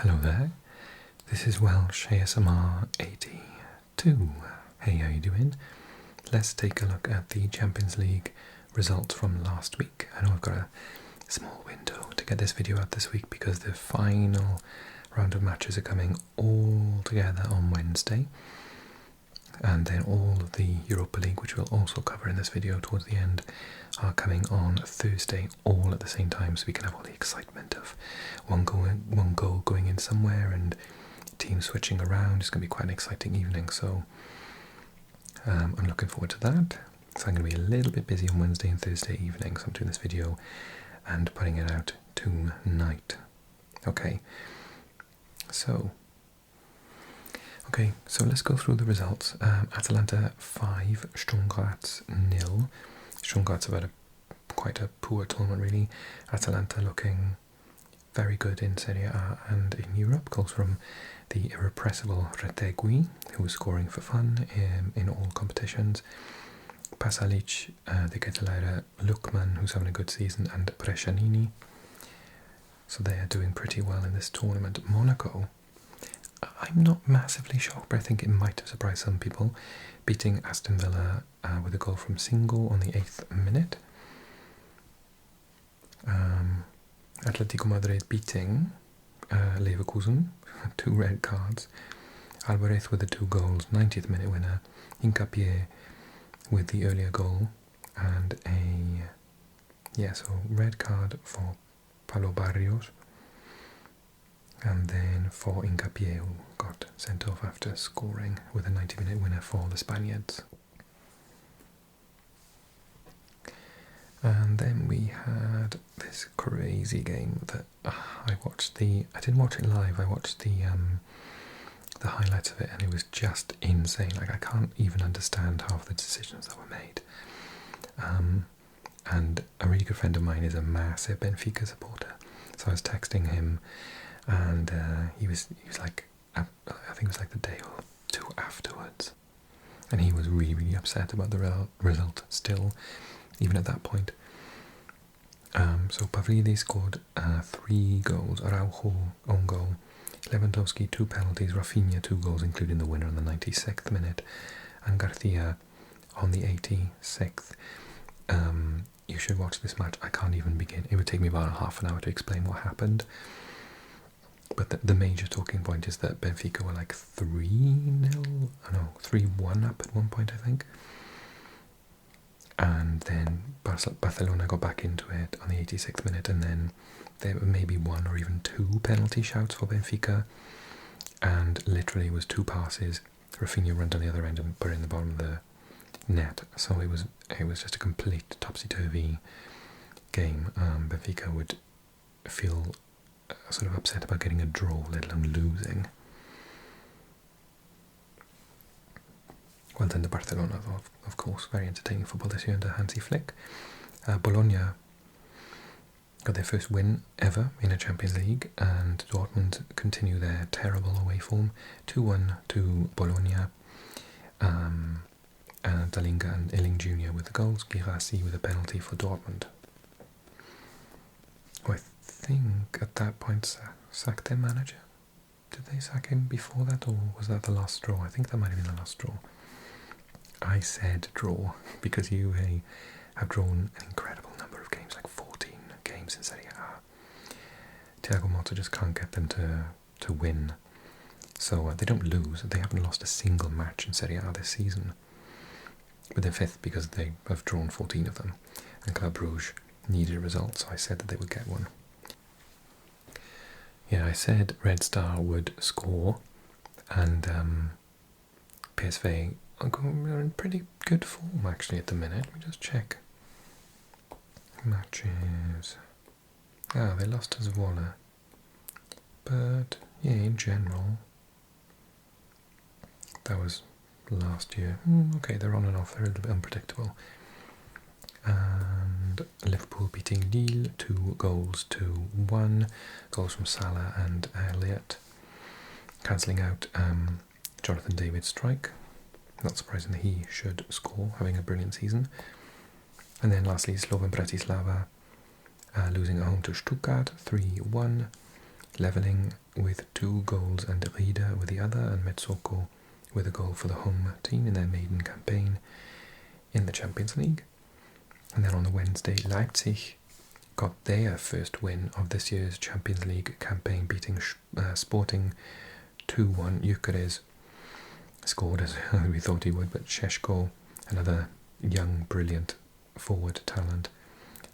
Hello there, this is Welsh ASMR 82. Hey, how you doing? Let's take a look at the Champions League results from last week. I know I've got a small window to get this video out this week because the final round of matches are coming all together on Wednesday. And then all of the Europa League, which we'll also cover in this video towards the end, are coming on Thursday, all at the same time, so we can have all the excitement of one goal going in somewhere and teams switching around. It's going to be quite an exciting evening, so I'm looking forward to that. So I'm going to be a little bit busy on Wednesday and Thursday evening, so I'm doing this video and putting it out tonight. Okay, so let's go through the results. Atalanta 5, Sturm Graz 0. Sturm Graz have had quite a poor tournament really. Atalanta looking very good in Serie A and in Europe. Goals from the irrepressible Retegui, who was scoring for fun in all competitions. Pasalic, the Getelera, Lukman, who's having a good season, and Brescianini. So they are doing pretty well in this tournament. Monaco, I'm not massively shocked, but I think it might have surprised some people, beating Aston Villa with a goal from Singo on the 8th minute. Atletico Madrid beating Leverkusen, 2 red cards. Alvarez with the 2 goals, 90th minute winner. Hincapié with the earlier goal, and so red card for Pablo Barrios. And then for Hincapié, who got sent off after scoring with a 90-minute winner for the Spaniards. And then we had this crazy game that I watched I didn't watch it live, I watched the highlights of it, and it was just insane. Like, I can't even understand half the decisions that were made. And a really good friend of mine is a massive Benfica supporter, so I was texting him, and he was like, I think it was like the day or two afterwards, and he was really upset about the result still, even at that point. So Pavlidis scored 3 goals, Araujo own goal, Lewandowski 2 penalties, Rafinha 2 goals, including the winner on the 96th minute, and Garcia on the 86th. You should watch this match. I can't even begin. It would take me about half an hour to explain what happened. But the major talking point is that Benfica were like 3-0, 3-1 up at one point, I think. And then Barcelona got back into it on the 86th minute, and then there were maybe 1 or even 2 penalty shouts for Benfica, and literally was 2 passes. Rafinha ran on the other end and put it in the bottom of the net. So it was just a complete topsy-turvy game. Benfica would feel sort of upset about getting a draw, let alone losing. Well done to Barcelona, of course. Very entertaining football this year under Hansi Flick. Bologna got their first win ever in a Champions League, and Dortmund continue their terrible away form. 2-1 to Bologna. Dalinga and Illing Jr. with the goals. Girassi with a penalty for Dortmund, who I think at that point sacked their manager. Did they sack him before that, or was that the last straw? I think that might have been the last straw. I said draw because UA have drawn an incredible number of games, like 14 games in Serie A. Thiago Motta just can't get them to win. So they don't lose. They haven't lost a single match in Serie A this season. But they're 5th because they have drawn 14 of them. And Club Brugge needed a result, so I said that they would get one. Yeah, I said Red Star would score, and PSV are in pretty good form actually at the minute. Let me just check. Matches. They lost to Zwolle. But yeah, in general, that was last year. Okay, they're on and off. They're a little bit unpredictable. And Liverpool beating Lille 2-1. Goals from Salah and Elliott, cancelling out Jonathan David's strike. Not surprising that he should score, having a brilliant season. And then lastly, Slovan Bratislava losing at home to Stuttgart 3-1, levelling with 2 goals and Rieder with the other, and Metsoko with a goal for the home team in their maiden campaign in the Champions League. And then on the Wednesday, Leipzig got their first win of this year's Champions League campaign, beating Sporting 2-1. Gyökeres scored as we thought he would, but Šeško, another young, brilliant forward talent,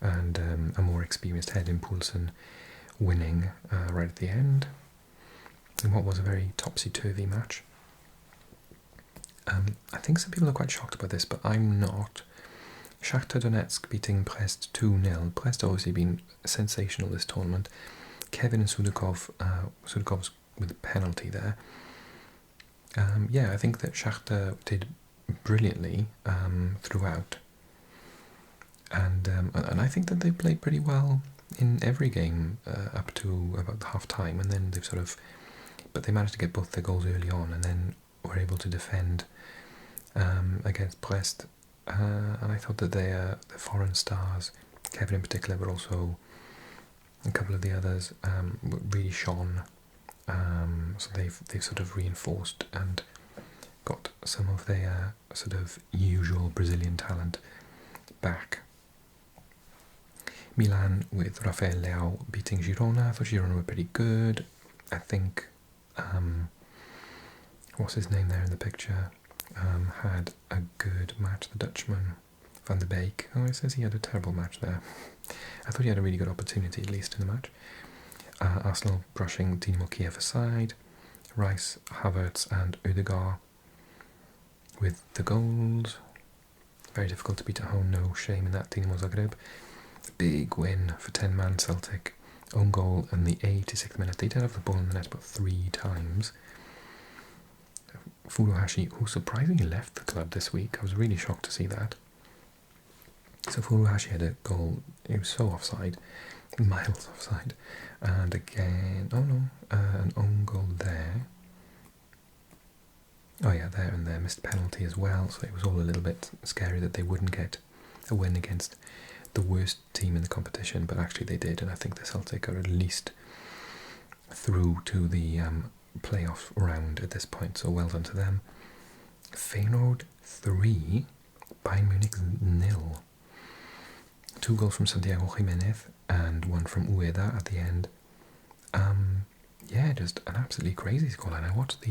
and a more experienced head in Poulsen, winning right at the end in what was a very topsy-turvy match. I think some people are quite shocked about this, but I'm not. Shakhtar Donetsk beating Brest 2-0. Brest obviously been sensational this tournament. Kevin and Sudakov's with a penalty there. Yeah, I think that Shakhtar did brilliantly throughout. And I think that they played pretty well in every game up to about half time, and then they've but they managed to get both their goals early on, and then were able to defend against Brest. And I thought that the foreign stars, Kevin in particular, but also a couple of the others, really shone. So they've sort of reinforced and got some of their sort of usual Brazilian talent back. Milan with Rafael Leao beating Girona. I thought Girona were pretty good. I think, what's his name there in the picture, had a good match, the Dutchman, Van de Beek. Oh, it says he had a terrible match there. I thought he had a really good opportunity, at least in the match. Arsenal brushing Dinamo Kiev aside. Rice, Havertz and Ødegaard with the goals. Very difficult to beat at home, no shame in that. Dinamo Zagreb. Big win for 10-man Celtic. Own goal in the 86th minute. They did have the ball in the net about 3 times. Furuhashi, who surprisingly left the club this week. I was really shocked to see that. So Furuhashi had a goal. It was so offside. Miles offside. And again, an own goal there. Oh yeah, there and there. Missed penalty as well. So it was all a little bit scary that they wouldn't get a win against the worst team in the competition, but actually they did, and I think the Celtic are at least through to the playoff round at this point, so well done to them. Feyenoord 3, Bayern Munich 0. 2 goals from Santiago Jimenez and 1 from Ueda at the end. Yeah, just an absolutely crazy scoreline. I watched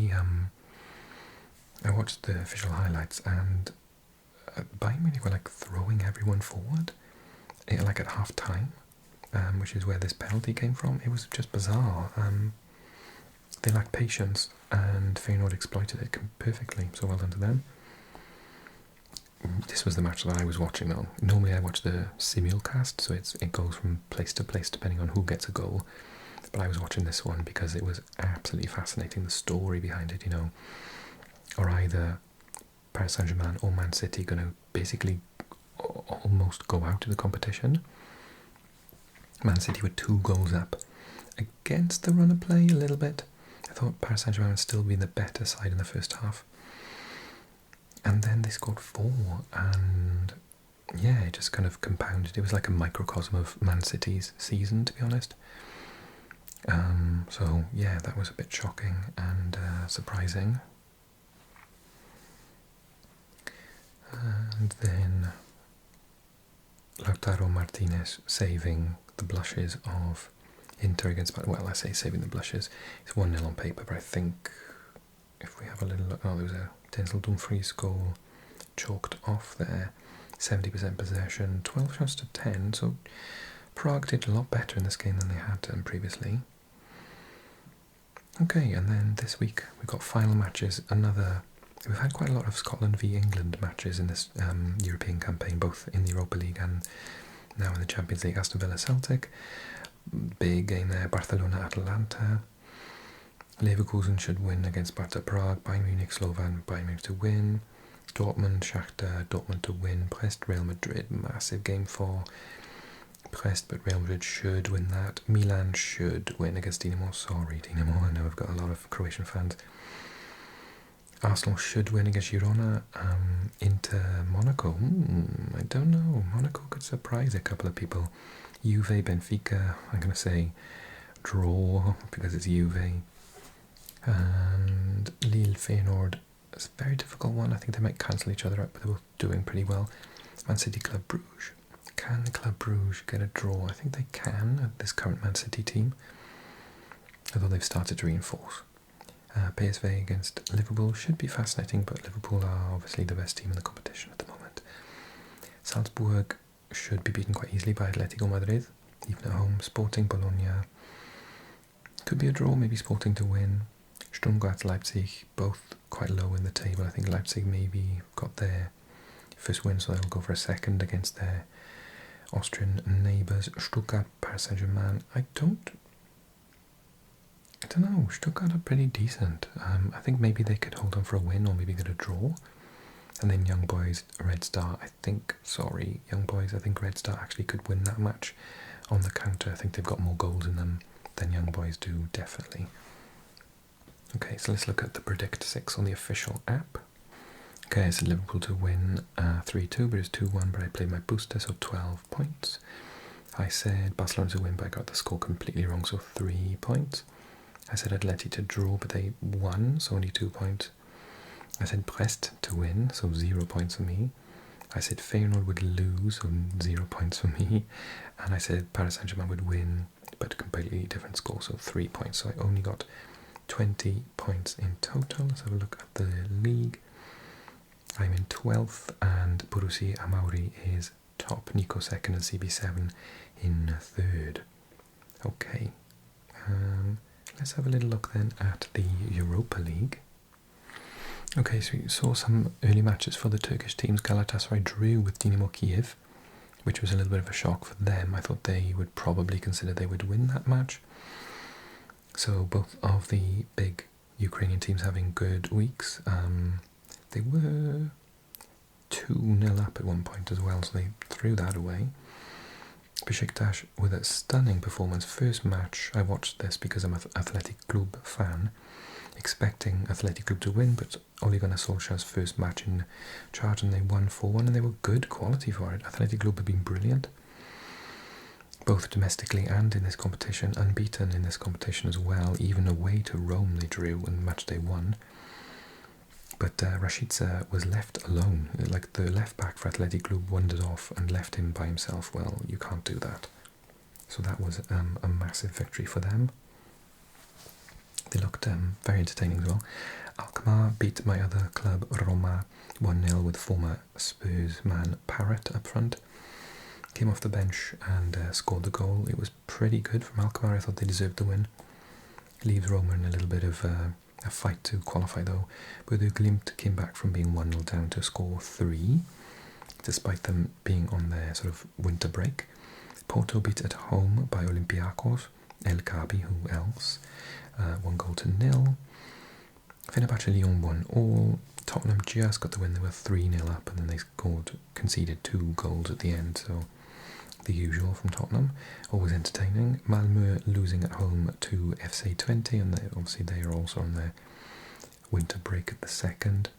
the official highlights, and Bayern Munich were like throwing everyone forward, like at half time, which is where this penalty came from. It was just bizarre. They lacked patience, and Feyenoord exploited it perfectly, so well done to them. This was the match that I was watching though. Normally I watch the simulcast, so it goes from place to place depending on who gets a goal. But I was watching this one because it was absolutely fascinating, the story behind it, Are either Paris Saint-Germain or Man City going to basically almost go out of the competition? Man City were 2 goals up against the run of play a little bit. I thought Paris Saint-Germain would still be the better side in the first half. And then they scored 4, and yeah, it just kind of compounded. It was like a microcosm of Man City's season, to be honest. So yeah, that was a bit shocking and surprising. And then Lautaro Martinez saving the blushes of Inter against... Well, I say saving the blushes. It's 1-0 on paper, but I think if we have a little look... Oh, there was a Denzel Dumfries goal chalked off there. 70% possession, 12 shots to 10, so Prague did a lot better in this game than they had done previously. Okay, and then this week we've got final matches. We've had quite a lot of Scotland v England matches in this European campaign, both in the Europa League and now in the Champions League. Aston Villa Celtic, big game there. Barcelona Atalanta. Leverkusen should win against Sparta Prague. Bayern Munich Slovan, Bayern Munich to win. Dortmund Shakhtar, Dortmund to win. Brest Real Madrid, massive game for Brest, but Real Madrid should win that. Milan should win against Dinamo. Sorry Dinamo, I know I've got a lot of Croatian fans. Arsenal should win against Girona. Inter Monaco, I don't know. Monaco could surprise a couple of people. Juve Benfica, I'm going to say draw because it's Juve. And Lille Feyenoord is a very difficult one. I think they might cancel each other out, but they're both doing pretty well. Man City Club Brugge. Can Club Brugge get a draw? I think they can at this current Man City team, although they've started to reinforce. PSV against Liverpool should be fascinating, but Liverpool are obviously the best team in the competition at the moment. Salzburg should be beaten quite easily by Atletico Madrid, even at home. Sporting Bologna could be a draw, maybe Sporting to win. Stuttgart, Leipzig, both quite low in the table. I think Leipzig maybe got their first win, so they'll go for a second against their Austrian neighbours. Stuttgart, Paris Saint-Germain. I don't know. Stuttgart are pretty decent. I think maybe they could hold on for a win or maybe get a draw. And then Young Boys, Red Star. I think Red Star actually could win that match on the counter. I think they've got more goals in them than Young Boys do, definitely. Okay, so let's look at the Predict 6 on the official app. Okay, I said Liverpool to win 3-2, but it's 2-1, but I played my booster, so 12 points. I said Barcelona to win, but I got the score completely wrong, so 3 points. I said Atleti to draw, but they won, so only 2 points. I said Brest to win, so 0 points for me. I said Feyenoord would lose, so 0 points for me. And I said Paris Saint-Germain would win, but completely different score, so 3 points. So I only got 20 points in total. Let's have a look at the league. I'm in 12th, and Borussia Amauri is top. Nico second, and CB7 in 3rd. Okay. Let's have a little look then at the Europa League. Okay, so we saw some early matches for the Turkish teams. Galatasaray drew with Dinamo Kiev, which was a little bit of a shock for them. I thought they would probably consider they would win that match. So both of the big Ukrainian teams having good weeks. They were 2-0 up at one point as well, so they threw that away. Besiktas with a stunning performance. First match, I watched this because I'm an Athletic Club fan, expecting Athletic Club to win, but Ole Gunnar Solskjaer's first match in charge, and they won 4-1, and they were good quality for it. Athletic Club have been brilliant, both domestically and in this competition, unbeaten in this competition as well. Even away to Rome they drew, and the match they won. But Rashica was left alone. Like, the left back for Athletic Club wandered off and left him by himself. Well, you can't do that. So that was a massive victory for them. They looked very entertaining as well. Alkmaar beat my other club, Roma, 1-0 with former Spurs man Parrott up front. Came off the bench and scored the goal. It was pretty good from Alkmaar. I thought they deserved the win. Leaves Roma in a little bit of a fight to qualify though. But Glimt came back from being 1-0 down to score 3, despite them being on their sort of winter break. Porto beat at home by Olympiacos. El Kabi, who else? 1-0. Fenerbahce Lyon 1-1. Tottenham just got the win. They were 3-0 up, and then they conceded 2 goals at the end. So the usual from Tottenham, always entertaining. Malmö losing at home to FC 20, and obviously they are also on their winter break at the second.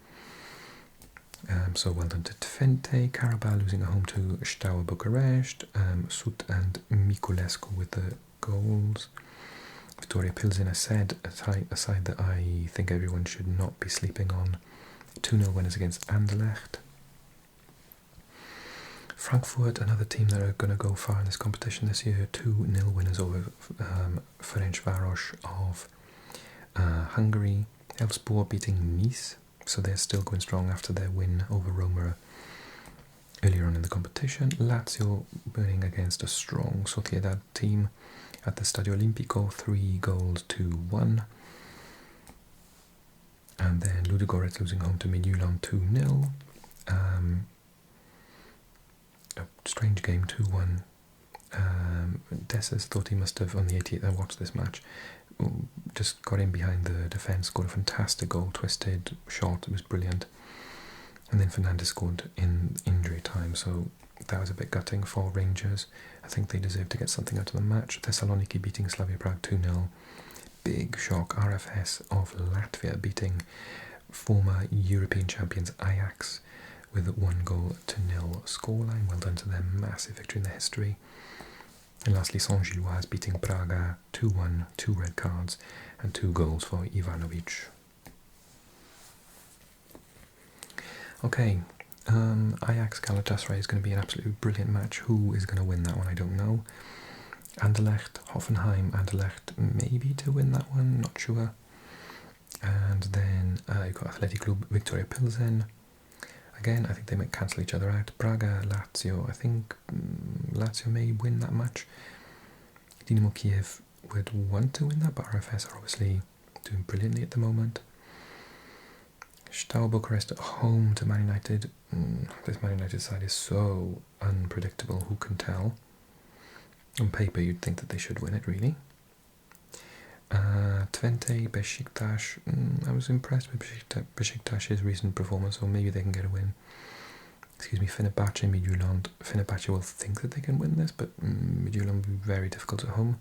So well done to Twente. Carabao losing at home to Steaua Bucharest. Sut and Miculescu with the goals. Victoria Pilsen, a side that I think everyone should not be sleeping on. 2-0 winners against Anderlecht. Frankfurt, another team that are going to go far in this competition this year, 2-0 winners over Ferencváros of Hungary. Elfsborg beating Nice, so they're still going strong after their win over Roma earlier on in the competition. Lazio winning against a strong Sociedad team at the Stadio Olimpico, 3-1. And then Ludogorets losing home to Midtjylland 2-0. A strange game, 2-1. Dessers thought he must have, on the 88th, I watched this match, just got in behind the defence, scored a fantastic goal, twisted shot, it was brilliant. And then Fernandes scored in injury time, so that was a bit gutting for Rangers. I think they deserved to get something out of the match. Thessaloniki beating Slavia Prague 2-0. Big shock, RFS of Latvia beating former European champions Ajax with a 1-0 scoreline. Well done to them, massive victory in their history. And lastly, Saint-Gilloise beating Braga 2-1, 2 red cards and 2 goals for Ivanovic. Okay, Ajax Galatasaray is going to be an absolutely brilliant match. Who is going to win that one? I don't know. Anderlecht, Hoffenheim, Anderlecht maybe to win that one, not sure. And then you've got Athletic Club, Victoria Pilsen. Again, I think they might cancel each other out. Braga, Lazio, I think Lazio may win that match. Dynamo Kiev would want to win that, but RFS are obviously doing brilliantly at the moment. Steaua Bucharest at home to Man United. This Man United side is so unpredictable, who can tell? On paper, you'd think that they should win it, really. Twente, Besiktas. I was impressed with Besiktas' recent performance, so maybe they can get a win. Excuse me, Fenerbahce, Midtjylland. Fenerbahce will think that they can win this, but Midtjylland will be very difficult at home.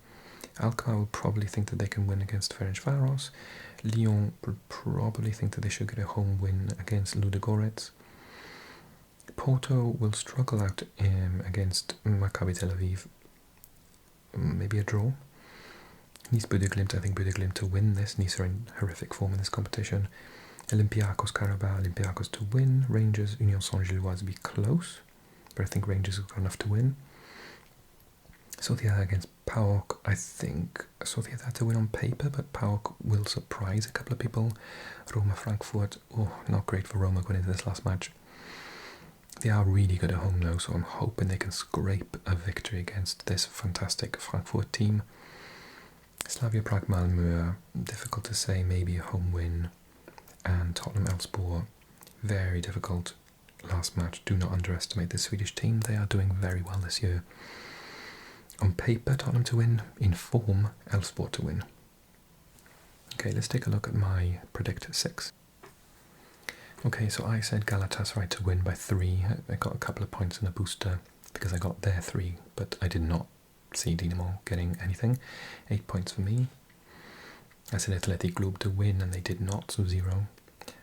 Alkmaar will probably think that they can win against Ferencváros. Lyon will probably think that they should get a home win against Ludogorets. Porto will struggle out against Maccabi Tel Aviv. Maybe a draw. Nice Bodø/Glimt, I think Bodø/Glimt to win this. Nice are in horrific form in this competition. Olympiacos Carabao, Olympiacos to win. Rangers, Union Saint-Gilloise be close, but I think Rangers have got enough to win. Sociedad against PAOK, I think Sociedad to win on paper, but PAOK will surprise a couple of people. Roma Frankfurt, not great for Roma going into this last match. They are really good at home now, so I'm hoping they can scrape a victory against this fantastic Frankfurt team. Slavia Prague Malmö, difficult to say, maybe a home win. And Tottenham Elfsborg, very difficult last match. Do not underestimate the Swedish team, they are doing very well this year. On paper, Tottenham to win. In form, Elfsborg to win. Okay, let's take a look at my Predict 6. Okay, so I said Galatasaray to win by 3. I got a couple of points in a booster because I got their 3, but I did not see Dinamo getting anything. 8 points for me. I said Athletic Club to win and they did not, so 0.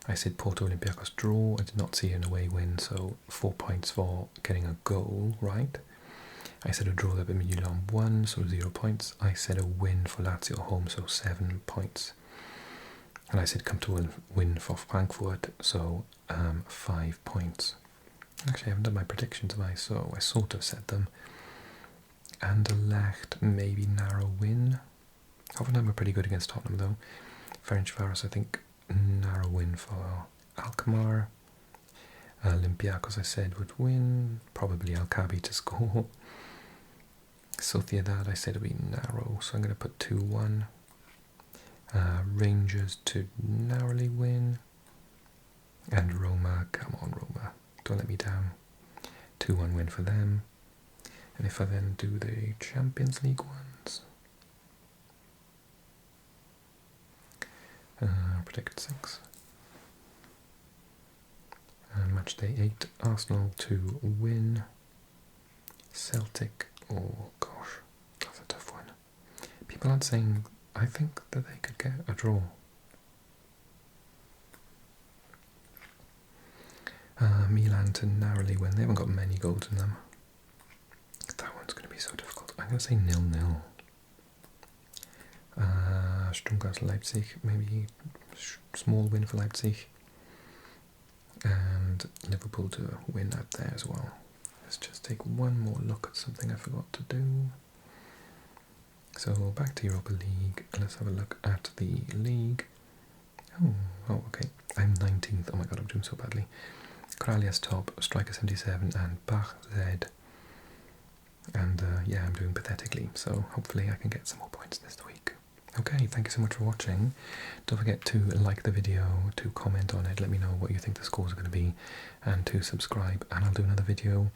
I said Porto Olympiacos draw. I did not see an away win, so 4 points for getting a goal, right? I said a draw there, but Midtjylland won, so 0 points. I said a win for Lazio home, so 7 points. And I said come to a win for Frankfurt, so 5 points. Actually, I haven't done my predictions, have I? So I sort of said them. Anderlecht, maybe narrow win. Hoffenheim were pretty good against Tottenham, though. Ferencváros, I think, narrow win for Alkmaar. Olympiacos, I said, would win. Probably Maccabi to score. Sociedad, I said, would be narrow, so I'm going to put 2-1. Rangers to narrowly win. And Roma, come on Roma, don't let me down. 2-1 win for them. And if I then do the Champions League ones, Predict 6. Match day 8, Arsenal to win. Celtic, oh gosh, that's a tough one. People aren't saying, I think that they could get a draw. Milan to narrowly win. They haven't got many goals in them. That one's going to be so difficult. I'm going to say 0-0. Stuttgart Leipzig, maybe small win for Leipzig. And Liverpool to win out there as well. Let's just take one more look at something I forgot to do. So back to Europa League. Let's have a look at the league. Oh, okay. I'm 19th. Oh my god, I'm doing so badly. Kralias top, Striker 77, and Bach Z. And yeah, I'm doing pathetically. So hopefully I can get some more points this week. Okay, thank you so much for watching. Don't forget to like the video, to comment on it, let me know what you think the scores are going to be, and to subscribe. And I'll do another video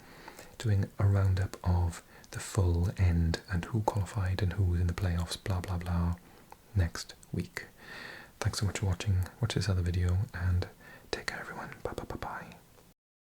doing a roundup of the full end and who qualified and who was in the playoffs, blah blah blah, next week. Thanks so much for watching. Watch this other video and take care everyone. Bye bye bye bye.